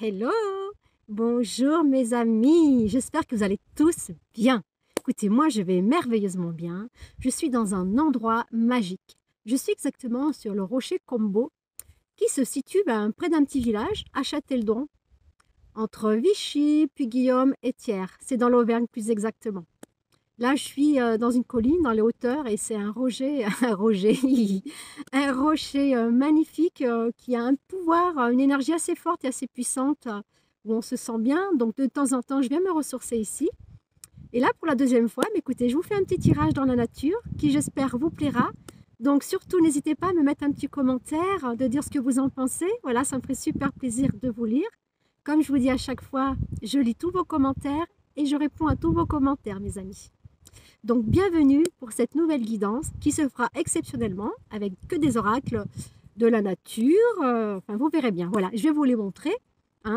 Hello! Bonjour mes amis, j'espère que vous allez tous bien. Écoutez, moi je vais merveilleusement bien. Je suis dans un endroit magique. Je suis exactement sur le rocher Combo qui se situe près d'un petit village à Châteldon, entre Vichy, Puy-Guillaume et Thiers. C'est dans l'Auvergne plus exactement. Là, je suis dans une colline, dans les hauteurs, et c'est un rocher, un rocher magnifique qui a un pouvoir, une énergie assez forte et assez puissante, où on se sent bien. Donc, de temps en temps, je viens me ressourcer ici. Et là, pour la deuxième fois, écoutez, je vous fais un petit tirage dans la nature qui, j'espère, vous plaira. Donc, surtout, n'hésitez pas à me mettre un petit commentaire, de dire ce que vous en pensez. Voilà, ça me ferait super plaisir de vous lire. Comme je vous dis à chaque fois, je lis tous vos commentaires et je réponds à tous vos commentaires, mes amis. Donc bienvenue pour cette nouvelle guidance qui se fera exceptionnellement avec que des oracles de la nature. Enfin, vous verrez bien. Voilà, je vais vous les montrer.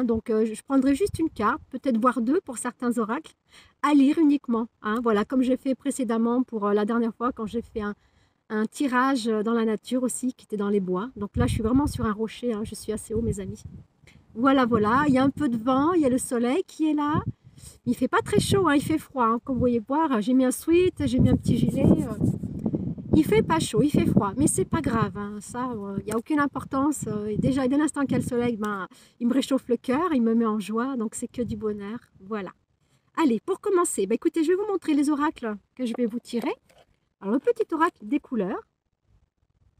Donc je prendrai juste une carte, peut-être voire deux pour certains oracles, à lire uniquement. Voilà, comme j'ai fait précédemment pour la dernière fois quand j'ai fait un tirage dans la nature aussi qui était dans les bois. Donc là, je suis vraiment sur un rocher. Je suis assez haut, mes amis. Voilà, voilà. Il y a un peu de vent, il y a le soleil qui est là. Il fait pas très chaud, il fait froid. Comme vous voyez voir, j'ai mis un sweat, j'ai mis un petit gilet. Il fait pas chaud, il fait froid, mais c'est pas grave. Ça, il n'y a aucune importance. Et déjà, dès l'instant qu'il y a le soleil, il me réchauffe le cœur, il me met en joie. Donc, c'est que du bonheur. Voilà. Allez, pour commencer, écoutez, je vais vous montrer les oracles que je vais vous tirer. Alors, le petit oracle des couleurs,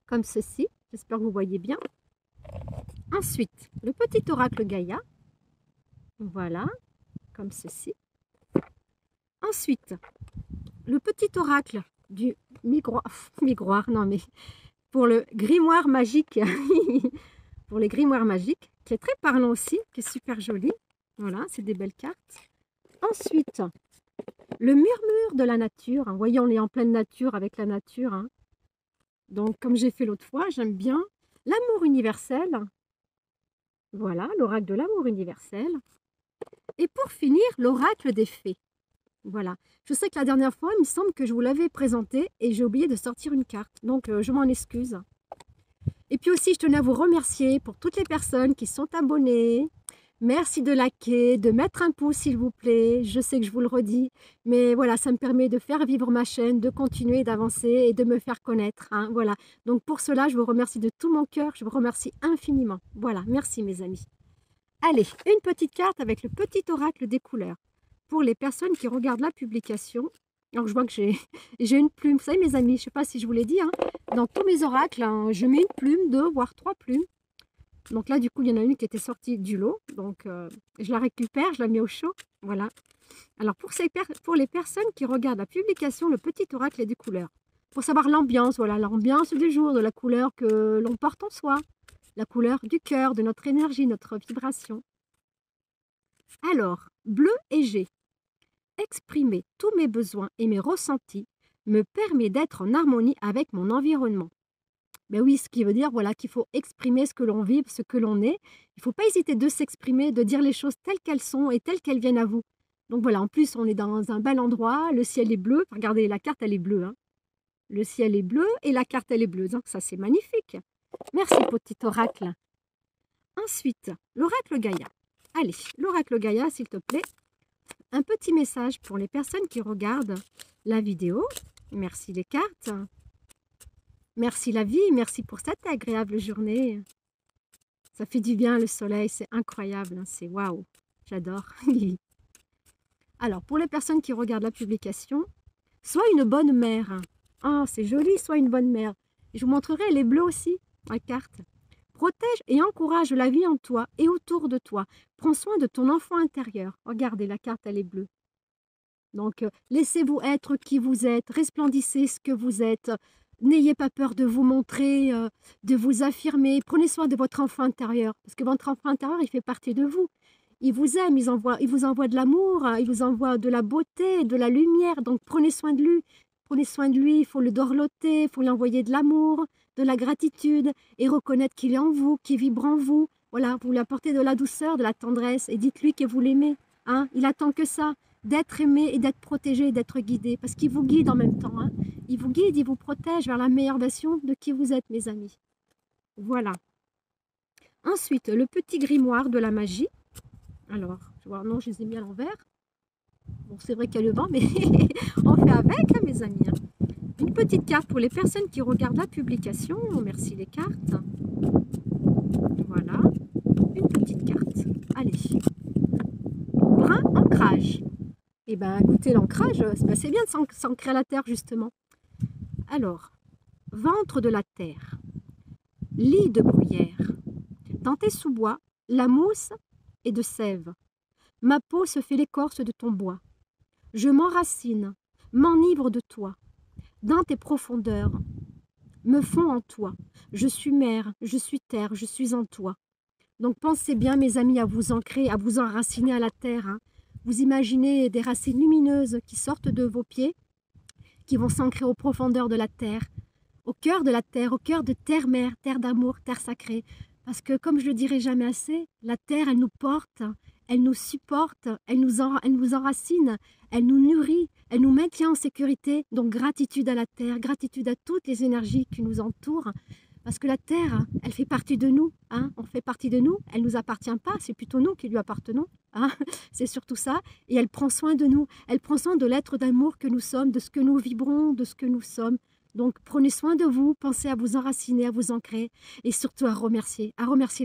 comme ceci. J'espère que vous voyez bien. Ensuite, le petit oracle Gaïa. Voilà, comme ceci. Ensuite, le petit oracle du miroir, non mais pour le grimoire magique, pour les grimoires magiques, qui est très parlant aussi, qui est super joli. Voilà, c'est des belles cartes. Ensuite, le murmure de la nature. Voyez, on est en pleine nature avec la nature. Donc, comme j'ai fait l'autre fois, j'aime bien l'amour universel. Voilà, l'oracle de l'amour universel. Et pour finir, l'oracle des fées. Voilà. Je sais que la dernière fois, il me semble que je vous l'avais présenté et j'ai oublié de sortir une carte. Donc, je m'en excuse. Et puis aussi, je tenais à vous remercier pour toutes les personnes qui sont abonnées. Merci de liker, de mettre un pouce, s'il vous plaît. Je sais que je vous le redis. Mais voilà, ça me permet de faire vivre ma chaîne, de continuer d'avancer et de me faire connaître. Voilà. Donc, pour cela, je vous remercie de tout mon cœur. Je vous remercie infiniment. Voilà. Merci, mes amis. Allez, une petite carte avec le petit oracle des couleurs. Pour les personnes qui regardent la publication, alors je vois que j'ai une plume. Vous savez, mes amis, je ne sais pas si je vous l'ai dit, dans tous mes oracles, je mets une plume, 2 voire 3 plumes. Donc là, du coup, il y en a une qui était sortie du lot. Donc, je la récupère, je la mets au chaud. Voilà. Alors, pour les personnes qui regardent la publication, le petit oracle des couleurs, pour savoir l'ambiance, voilà, l'ambiance du jour, de la couleur que l'on porte en soi, la couleur du cœur, de notre énergie, notre vibration. Alors, bleu et G. Exprimer tous mes besoins et mes ressentis me permet d'être en harmonie avec mon environnement. Ben oui, ce qui veut dire voilà, qu'il faut exprimer ce que l'on vit, ce que l'on est. Il ne faut pas hésiter de s'exprimer, de dire les choses telles qu'elles sont et telles qu'elles viennent à vous. Donc voilà, en plus, on est dans un bel endroit, le ciel est bleu. Regardez, la carte, elle est bleue. Le ciel est bleu et la carte, elle est bleue. Donc ça, c'est magnifique. Merci, petit oracle. Ensuite, l'oracle Gaïa. Allez, l'oracle Gaïa, s'il te plaît. Un petit message pour les personnes qui regardent la vidéo. Merci les cartes. Merci la vie. Merci pour cette agréable journée. Ça fait du bien le soleil. C'est incroyable. C'est waouh. J'adore. Alors, pour les personnes qui regardent la publication, sois une bonne mère. Oh, c'est joli. Sois une bonne mère. Et je vous montrerai les bleus aussi, la carte. Protège et encourage la vie en toi et autour de toi. Prends soin de ton enfant intérieur. Regardez, la carte, elle est bleue. Donc, laissez-vous être qui vous êtes. Resplendissez ce que vous êtes. N'ayez pas peur de vous montrer, de vous affirmer. Prenez soin de votre enfant intérieur. Parce que votre enfant intérieur, il fait partie de vous. Il vous aime, il vous envoie de l'amour, il vous envoie de la beauté, de la lumière. Donc, prenez soin de lui. Prenez soin de lui, il faut le dorloter, il faut lui envoyer de l'amour, de la gratitude et reconnaître qu'il est en vous, qu'il vibre en vous. Voilà, vous lui apportez de la douceur, de la tendresse et dites-lui que vous l'aimez. Il attend que ça, d'être aimé et d'être protégé et d'être guidé parce qu'il vous guide en même temps. Il vous guide, il vous protège vers la meilleure version de qui vous êtes, mes amis. Voilà. Ensuite, le petit grimoire de la magie. Alors, je vois, non, je les ai mis à l'envers. Bon, c'est vrai qu'il y a le vent, mais on fait avec, hein, mes amis. Hein. Une petite carte pour les personnes qui regardent la publication. Merci les cartes. Voilà, une petite carte. Allez. Brin, ancrage. Eh bien, écoutez, l'ancrage, c'est bien de s'ancrer à la terre, justement. Alors, ventre de la terre, lit de bruyère. Dans tes sous-bois, la mousse est de sève. Ma peau se fait l'écorce de ton bois. Je m'enracine, m'enivre de toi. Dans tes profondeurs, me fond en toi. Je suis mer, je suis terre, je suis en toi. Donc pensez bien, mes amis, à vous ancrer, à vous enraciner à la terre. Hein. Vous imaginez des racines lumineuses qui sortent de vos pieds, qui vont s'ancrer aux profondeurs de la terre, au cœur de la terre, au cœur de terre-mère, terre d'amour, terre sacrée. Parce que, comme je le dirai jamais assez, la terre, elle nous porte, elle nous supporte, elle nous enracine, elle nous nourrit, elle nous maintient en sécurité. Donc, gratitude à la terre, gratitude à toutes les énergies qui nous entourent. Parce que la terre, elle fait partie de nous. Hein, on fait partie de nous. Elle ne nous appartient pas. C'est plutôt nous qui lui appartenons. Hein, c'est surtout ça. Et elle prend soin de nous. Elle prend soin de l'être d'amour que nous sommes, de ce que nous vibrons, de ce que nous sommes. Donc, prenez soin de vous, pensez à vous enraciner, à vous ancrer et surtout à remercier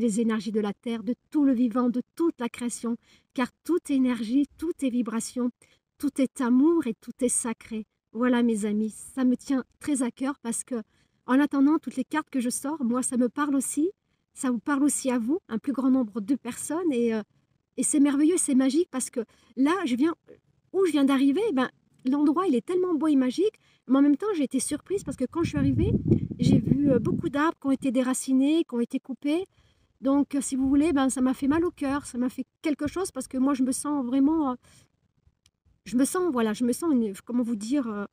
les énergies de la Terre, de tout le vivant, de toute la création, car toute énergie, tout est vibration, tout est amour et tout est sacré. Voilà, mes amis, ça me tient très à cœur parce que, en attendant toutes les cartes que je sors, moi, ça me parle aussi, ça vous parle aussi à vous, un plus grand nombre de personnes et c'est merveilleux, c'est magique parce que là, où je viens d'arriver, ben, l'endroit, il est tellement beau et magique. Mais en même temps, j'ai été surprise parce que quand je suis arrivée, j'ai vu beaucoup d'arbres qui ont été déracinés, qui ont été coupés. Donc, si vous voulez, ben, ça m'a fait mal au cœur, ça m'a fait quelque chose parce que moi, je me sens vraiment... comment vous dire,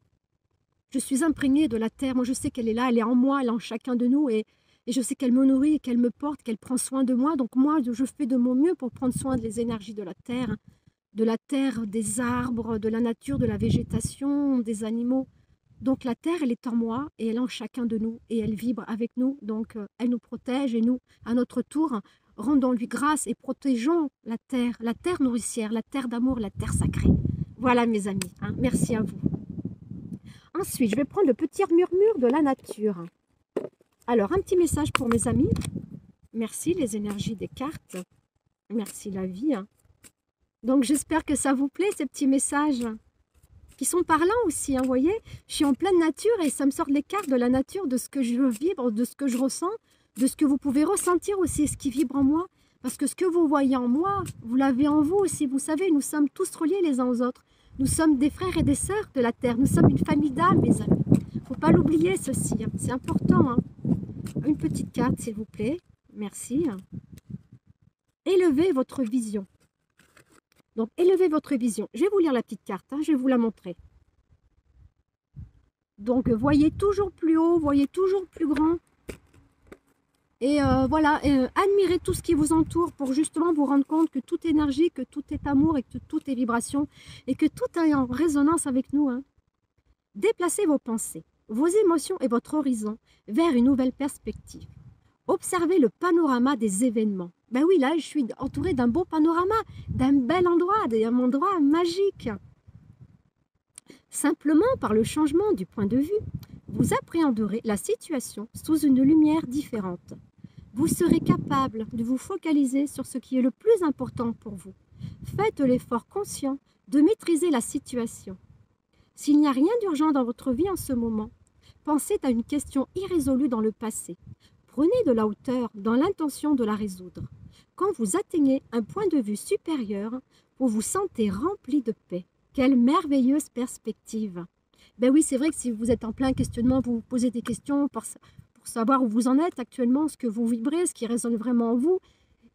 je suis imprégnée de la terre. Moi, je sais qu'elle est là, elle est en moi, elle est en chacun de nous. Et je sais qu'elle me nourrit, qu'elle me porte, qu'elle prend soin de moi. Donc, moi, je fais de mon mieux pour prendre soin des énergies de la terre, des arbres, de la nature, de la végétation, des animaux. Donc la terre, elle est en moi et elle est en chacun de nous et elle vibre avec nous. Donc elle nous protège et nous, à notre tour, rendons-lui grâce et protégeons la terre nourricière, la terre d'amour, la terre sacrée. Voilà mes amis, hein, merci à vous. Ensuite, je vais prendre le petit murmure de la nature. Alors, un petit message pour mes amis. Merci les énergies des cartes. Merci la vie. Hein. Donc j'espère que ça vous plaît ces petits messages. Qui sont parlants aussi, hein, vous voyez, je suis en pleine nature et ça me sort les cartes de la nature, de ce que je vibre, de ce que je ressens, de ce que vous pouvez ressentir aussi, ce qui vibre en moi. Parce que ce que vous voyez en moi, vous l'avez en vous aussi. Vous savez, nous sommes tous reliés les uns aux autres. Nous sommes des frères et des sœurs de la terre. Nous sommes une famille d'âmes, mes amis. Il ne faut pas l'oublier, ceci. Hein. C'est important. Hein. Une petite carte, s'il vous plaît. Merci. Élevez votre vision. Donc, élevez votre vision. Je vais vous lire la petite carte, hein, je vais vous la montrer. Donc, voyez toujours plus haut, voyez toujours plus grand. Et voilà, admirez tout ce qui vous entoure pour justement vous rendre compte que tout est énergie, que tout est amour et que tout est vibration. Et que tout est en résonance avec nous. Hein. Déplacez vos pensées, vos émotions et votre horizon vers une nouvelle perspective. Observez le panorama des événements. Ben oui, là, je suis entourée d'un beau panorama, d'un bel endroit, d'un endroit magique. Simplement, par le changement du point de vue, vous appréhenderez la situation sous une lumière différente. Vous serez capable de vous focaliser sur ce qui est le plus important pour vous. Faites l'effort conscient de maîtriser la situation. S'il n'y a rien d'urgent dans votre vie en ce moment, pensez à une question irrésolue dans le passé. Prenez de la hauteur dans l'intention de la résoudre. Quand vous atteignez un point de vue supérieur, vous vous sentez rempli de paix. Quelle merveilleuse perspective! Ben oui, c'est vrai que si vous êtes en plein questionnement, vous vous posez des questions pour savoir où vous en êtes actuellement, ce que vous vibrez, ce qui résonne vraiment en vous.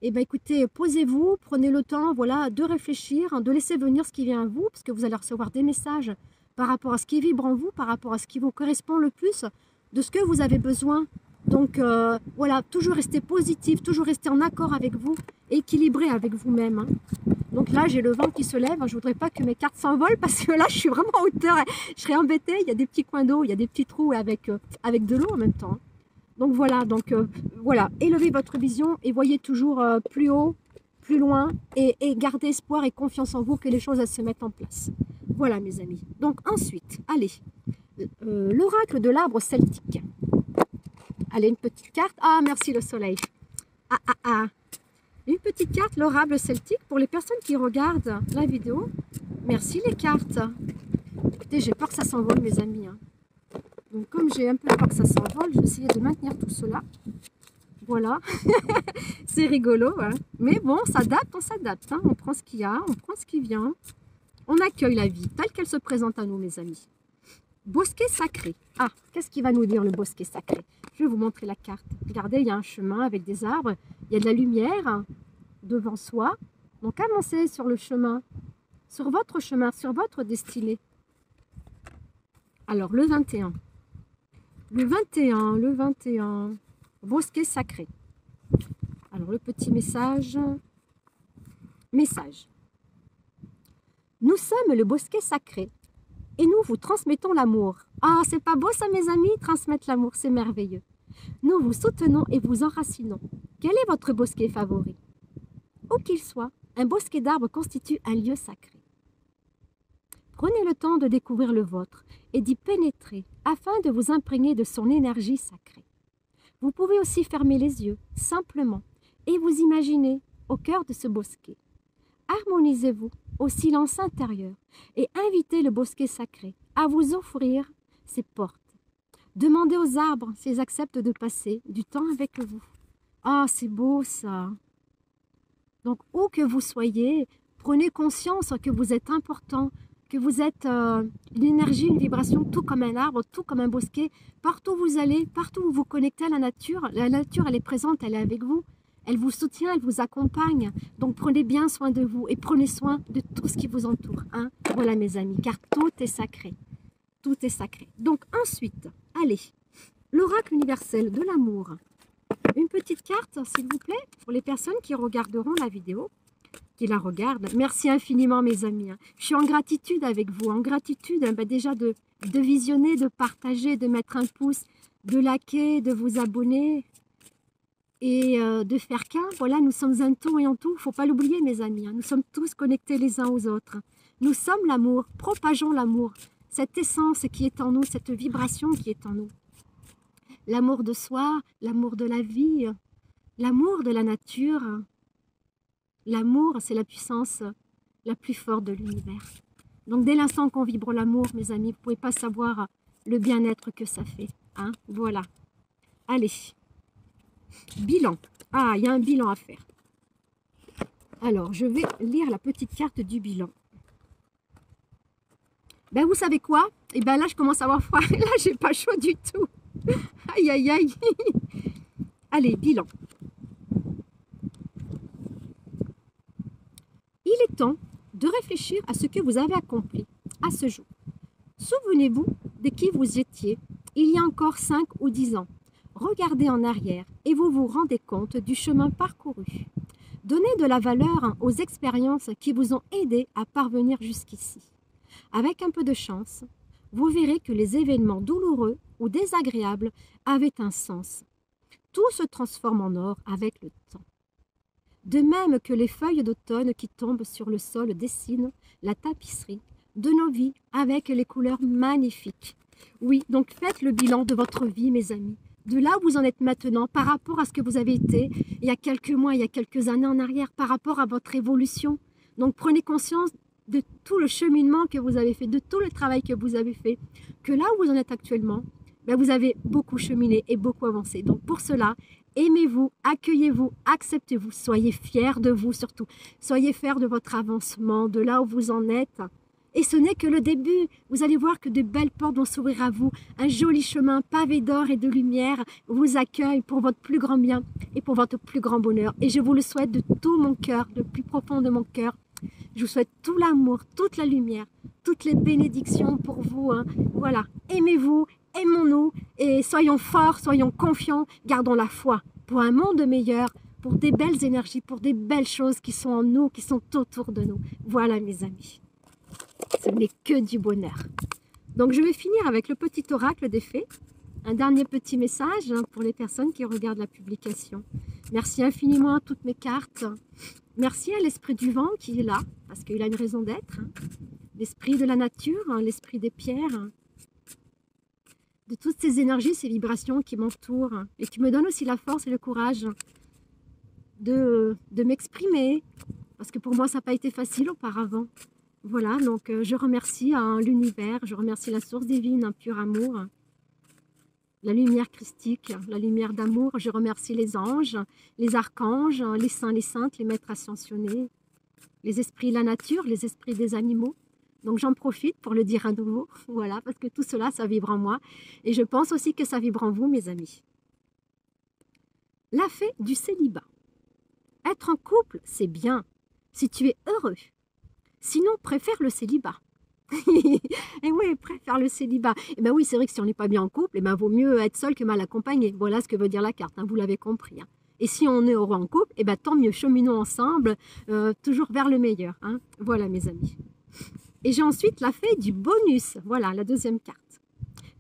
Eh bien écoutez, posez-vous, prenez le temps voilà, de réfléchir, de laisser venir ce qui vient à vous, parce que vous allez recevoir des messages par rapport à ce qui vibre en vous, par rapport à ce qui vous correspond le plus, de ce que vous avez besoin. Donc voilà, toujours rester positif, toujours rester en accord avec vous, équilibré avec vous-même. Hein. Donc là, j'ai le vent qui se lève, je ne voudrais pas que mes cartes s'envolent parce que là, je suis vraiment en hauteur, je serais embêtée, il y a des petits coins d'eau, il y a des petits trous avec de l'eau en même temps. Donc voilà, élevez votre vision et voyez toujours plus haut, plus loin et gardez espoir et confiance en vous que les choses elles se mettent en place. Voilà mes amis. Donc ensuite, allez, l'oracle de l'arbre celtique. Allez, une petite carte. Ah, merci le soleil. Une petite carte, l'oracle celtique, pour les personnes qui regardent la vidéo. Merci les cartes. Écoutez, j'ai peur que ça s'envole mes amis. Hein. Donc comme j'ai un peu peur que ça s'envole, je vais essayer de maintenir tout cela. Voilà, c'est rigolo, hein. Mais bon, on s'adapte, hein. On prend ce qu'il y a, on prend ce qui vient. On accueille la vie telle qu'elle se présente à nous, mes amis. Bosquet sacré. Ah, qu'est-ce qui va nous dire le bosquet sacré? Je vais vous montrer la carte. Regardez, il y a un chemin avec des arbres, il y a de la lumière devant soi. Donc avancez sur le chemin, sur votre destinée. Alors, le 21. Le 21. Bosquet sacré. Alors, le petit message. Message. Nous sommes le bosquet sacré et nous vous transmettons l'amour. Ah, c'est pas beau ça, mes amis? Transmettre l'amour, c'est merveilleux. Nous vous soutenons et vous enracinons. Quel est votre bosquet favori? Où qu'il soit, un bosquet d'arbres constitue un lieu sacré. Prenez le temps de découvrir le vôtre et d'y pénétrer afin de vous imprégner de son énergie sacrée. Vous pouvez aussi fermer les yeux, simplement, et vous imaginer au cœur de ce bosquet. Harmonisez-vous au silence intérieur et invitez le bosquet sacré à vous offrir ses portes. Demandez aux arbres s'ils acceptent de passer du temps avec vous. Ah, c'est beau ça! Donc, où que vous soyez, prenez conscience que vous êtes important, que vous êtes une énergie, une vibration, tout comme un arbre, tout comme un bosquet. Partout où vous allez, partout où vous vous connectez à la nature, elle est présente, elle est avec vous. Elle vous soutient, elle vous accompagne. Donc prenez bien soin de vous et prenez soin de tout ce qui vous entoure. Hein. Voilà mes amis, car tout est sacré. Tout est sacré. Donc ensuite, allez, l'oracle universel de l'amour. Une petite carte, s'il vous plaît, pour les personnes qui regarderont la vidéo. Qui la regardent. Merci infiniment mes amis. Je suis en gratitude avec vous, en gratitude déjà de visionner, de partager, de mettre un pouce, de liker, de vous abonner et de faire qu'un. Voilà, nous sommes un tout et en tout, il ne faut pas l'oublier mes amis. Nous sommes tous connectés les uns aux autres. Nous sommes l'amour, propageons l'amour, cette essence qui est en nous, cette vibration qui est en nous. L'amour de soi, l'amour de la vie, l'amour de la nature. L'amour, c'est la puissance la plus forte de l'univers. Donc, dès l'instant qu'on vibre l'amour, mes amis, vous ne pouvez pas savoir le bien-être que ça fait. Hein? Voilà. Allez. Bilan. Ah, il y a un bilan à faire. Alors, je vais lire la petite carte du bilan. Ben, vous savez quoi? Eh bien, là, je commence à avoir froid. Là, j'ai pas chaud du tout. Aïe, aïe, aïe. Allez, bilan. Il est temps de réfléchir à ce que vous avez accompli à ce jour. Souvenez-vous de qui vous étiez il y a encore 5 ou 10 ans. Regardez en arrière et vous vous rendez compte du chemin parcouru. Donnez de la valeur aux expériences qui vous ont aidé à parvenir jusqu'ici. Avec un peu de chance, vous verrez que les événements douloureux ou désagréables avaient un sens. Tout se transforme en or avec le temps. De même que les feuilles d'automne qui tombent sur le sol dessinent la tapisserie de nos vies avec les couleurs magnifiques. Oui, donc faites le bilan de votre vie, mes amis. De là où vous en êtes maintenant, par rapport à ce que vous avez été il y a quelques mois, il y a quelques années en arrière, par rapport à votre évolution. Donc prenez conscience de tout le cheminement que vous avez fait, de tout le travail que vous avez fait, que là où vous en êtes actuellement, ben vous avez beaucoup cheminé et beaucoup avancé. Donc pour cela, aimez-vous, accueillez-vous, acceptez-vous, soyez fiers de vous surtout. Soyez fiers de votre avancement, de là où vous en êtes. Et ce n'est que le début. Vous allez voir que de belles portes vont s'ouvrir à vous. Un joli chemin pavé d'or et de lumière vous accueille pour votre plus grand bien et pour votre plus grand bonheur. Et je vous le souhaite de tout mon cœur, du plus profond de mon cœur. Je vous souhaite tout l'amour, toute la lumière, toutes les bénédictions pour vous. Hein. Voilà, aimez-vous. Aimons-nous et soyons forts, soyons confiants, gardons la foi pour un monde meilleur, pour des belles énergies, pour des belles choses qui sont en nous, qui sont autour de nous. Voilà mes amis, ce n'est que du bonheur. Donc je vais finir avec le petit oracle des fées, un dernier petit message pour les personnes qui regardent la publication. Merci infiniment à toutes mes cartes Merci à l'esprit du vent qui est là, parce qu'il a une raison d'être. Hein. L'esprit de la nature, hein, l'esprit des pierres, hein, de toutes ces énergies, ces vibrations qui m'entourent, hein, et qui me donnent aussi la force et le courage de m'exprimer, parce que pour moi, ça n'a pas été facile auparavant. Voilà, donc je remercie hein, l'univers, je remercie la source divine, un pur amour, hein, la lumière christique, la lumière d'amour. Je remercie les anges, les archanges, les saints, les saintes, les maîtres ascensionnés, les esprits de la nature, les esprits des animaux. Donc j'en profite pour le dire à nouveau, voilà, parce que tout cela, ça vibre en moi. Et je pense aussi que ça vibre en vous, mes amis. La fée du célibat. Être en couple, c'est bien, si tu es heureux. Sinon, préfère le célibat. Et oui, préfère le célibat. Et bien oui, c'est vrai que si on n'est pas bien en couple, et ben vaut mieux être seul que mal accompagné. Voilà ce que veut dire la carte, hein, vous l'avez compris. Hein. Et si on est heureux en couple, et ben tant mieux, cheminons ensemble, toujours vers le meilleur. Hein. Voilà mes amis. Et j'ai ensuite la fée du bonus. Voilà, la deuxième carte.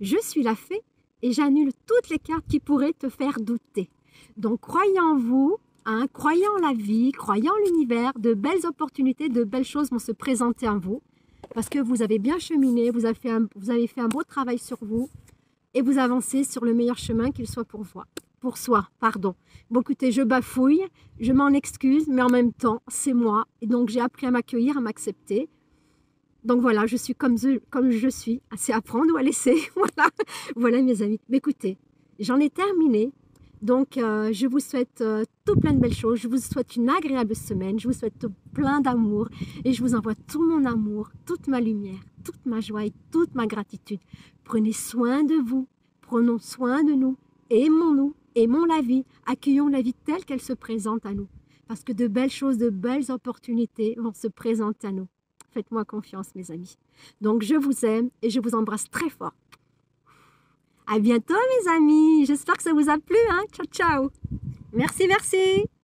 Je suis la fée et j'annule toutes les cartes qui pourraient te faire douter. Donc croyez en vous, hein, croyez en la vie, croyez en l'univers, de belles opportunités, de belles choses vont se présenter à vous. Parce que vous avez bien cheminé, vous avez fait un beau travail sur vous et vous avancez sur le meilleur chemin qu'il soit pour vous. Pour soi, pardon. Bon, écoutez, je bafouille, je m'en excuse, mais en même temps, c'est moi. Et donc, j'ai appris à m'accueillir, à m'accepter. Donc voilà, je suis comme je suis, assez à prendre ou à laisser. Voilà, voilà mes amis. Mais écoutez, j'en ai terminé. Donc, je vous souhaite tout plein de belles choses. Je vous souhaite une agréable semaine. Je vous souhaite plein d'amour. Et je vous envoie tout mon amour, toute ma lumière, toute ma joie et toute ma gratitude. Prenez soin de vous. Prenons soin de nous. Aimons-nous. Aimons la vie. Accueillons la vie telle qu'elle se présente à nous. Parce que de belles choses, de belles opportunités vont se présenter à nous. Faites-moi confiance, mes amis. Donc, je vous aime et je vous embrasse très fort. À bientôt, mes amis. J'espère que ça vous a plu. Hein. Ciao, ciao. Merci, merci.